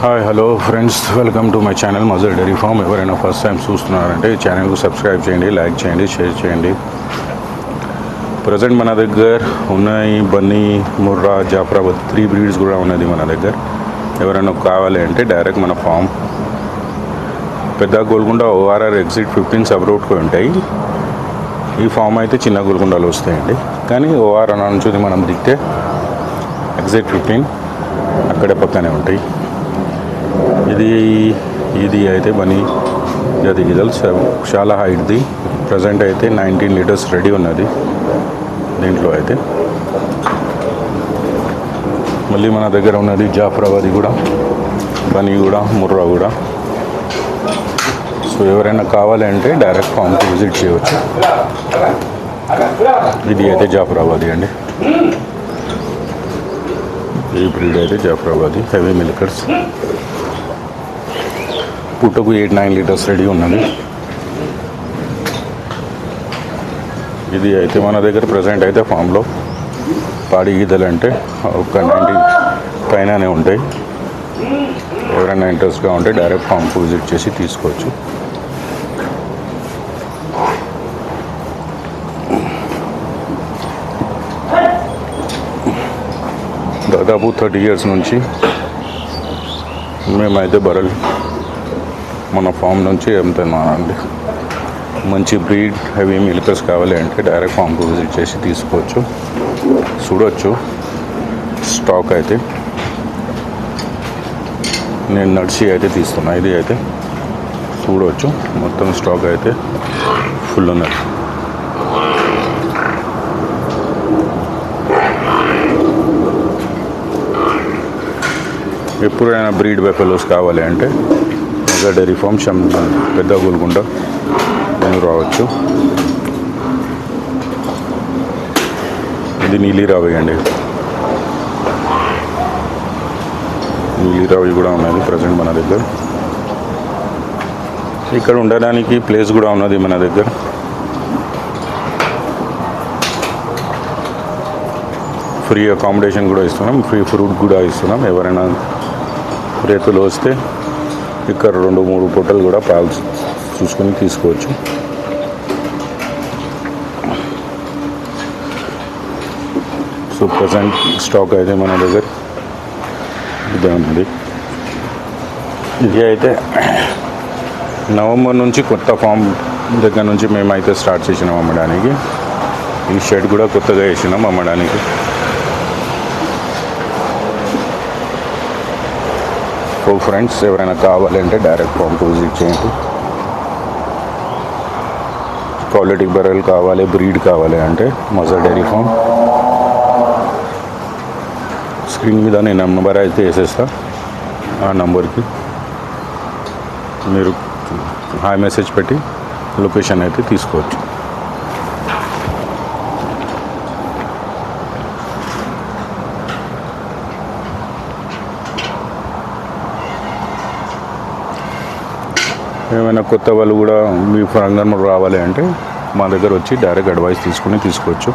Hi hello friends, welcome to my channel Mazhar dairy farm. ఎవరైనా first time చూస్తున్నారంటే ఈ ఛానల్కు సబ్స్క్రైబ్ చేయండి, లైక్ చేయండి, షేర్ చేయండి. ప్రజెంట్ మన దగ్గర ఉన్నాయి బన్నీ, ముర్రా, జాఫరాబాద్ 3 బ్రీడ్స్ కూడా ఉన్నది మన దగ్గర. ఎవరైనా కావాలి అంటే డైరెక్ట్ మన ఫామ్ పెద్ద గోల్కొండ ఓఆర్ఆర్ ఎగ్జిట్ 15 సబ్ రోడ్కి ఉంటాయి. ఈ ఫామ్ అయితే చిన్న గోల్కొండలు వస్తాయండి, కానీ ఓఆర్ఆర్ నుంచి మనం దిగితే ఎగ్జిట్ 15 అక్కడే పక్కనే ఉంటాయి. ఇది అయితే బనీ జాతి గీదలు చాలా హైట్ది. ప్రజెంట్ అయితే 19 లీటర్స్ రెడీ ఉన్నది దీంట్లో అయితే. మళ్ళీ మన దగ్గర ఉన్నది జాఫరాబాదీ కూడా, బనీ కూడా, ముర్రా కూడా. సో ఎవరైనా కావాలంటే డైరెక్ట్ ఫామ్కి విజిట్ చేయవచ్చు. ఇది అయితే జాఫరాబాదీ అండి. ఈ బ్రీడ్ అయితే జాఫరాబాదీ హెవీ మిల్కర్స్. పుట్టకు 8-9 లీటర్స్ రెడీ ఉన్నది. ఇది అయితే మన దగ్గర ప్రజెంట్ అయితే ఫామ్లో పాడి గీదలు అంటే ఒక 90 పైననే ఉంటాయి. ఎవరైనా ఇంట్రెస్ట్గా ఉంటే డైరెక్ట్ ఫామ్కు విజిట్ చేసి తీసుకోవచ్చు. దాదాపు 30 ఇయర్స్ నుంచి మేమైతే బర్రెలు మన ఫామ్ నుంచి అమ్ముతున్నామండి. మంచి బ్రీడ్ హెవీ మిల్కర్స్ కావాలి అంటే డైరెక్ట్ ఫామ్కు విజిట్ చేసి తీసుకోవచ్చు. చూడవచ్చు స్టాక్ అయితే నేను నడిచి అయితే తీస్తున్నా. ఇది అయితే చూడవచ్చు మొత్తం స్టాక్ అయితే ఫుల్ ఉన్నది. ఎప్పుడైనా బ్రీడ్ బెఫెలోస్ కావాలి అంటే మజర్ డైరీ ఫామ్ పెద్ద గోల్కొండ నేను రావచ్చు. ఇది నీలిరావి అండి. నీలిరావి కూడా ఉన్నది ప్రజెంట్ మన దగ్గర. ఇక్కడ ఉండడానికి ప్లేస్ కూడా ఉన్నది మన దగ్గర. ఫ్రీ అకామిడేషన్ కూడా ఇస్తున్నాం, ఫ్రీ ఫ్రూట్ కూడా ఇస్తున్నాం. ఎవరైనా రైతులు వస్తే ఇక్కడ 2-3 పూటలు కూడా పాలు చూసుకొని తీసుకోవచ్చు. సో ప్రజెంట్ స్టాక్ అయితే మన దగ్గర ఇదే ఉంది. ఇది అయితే నవంబర్ నుంచి కొత్త ఫామ్ దగ్గర నుంచి మేమైతే స్టార్ట్ చేసినాం అమ్మడానికి. ఈ షెడ్ కూడా కొత్తగా వేసినాం అమ్మడానికి. సో ఫ్రెండ్స్, ఎవరైనా కావాలంటే డైరెక్ట్ ఫామ్కి విజిట్ చేయండి. క్వాలిటీ బర్రెలు కావాలి, బ్రీడ్ కావాలి అంటే మజర్ డైరీ ఫామ్. స్క్రీన్ మీద నేను నెంబర్ అయితే వేసేస్తా. ఆ నెంబర్కి మీరు హాయ్ మెసేజ్ పెట్టి లొకేషన్ అయితే తీసుకోవచ్చు. ఏమైనా కొత్త వాళ్ళు కూడా మీ రంగంలో రావాలి అంటే మా దగ్గర వచ్చి డైరెక్ట్ అడ్వైస్ తీసుకుని తీసుకోవచ్చు.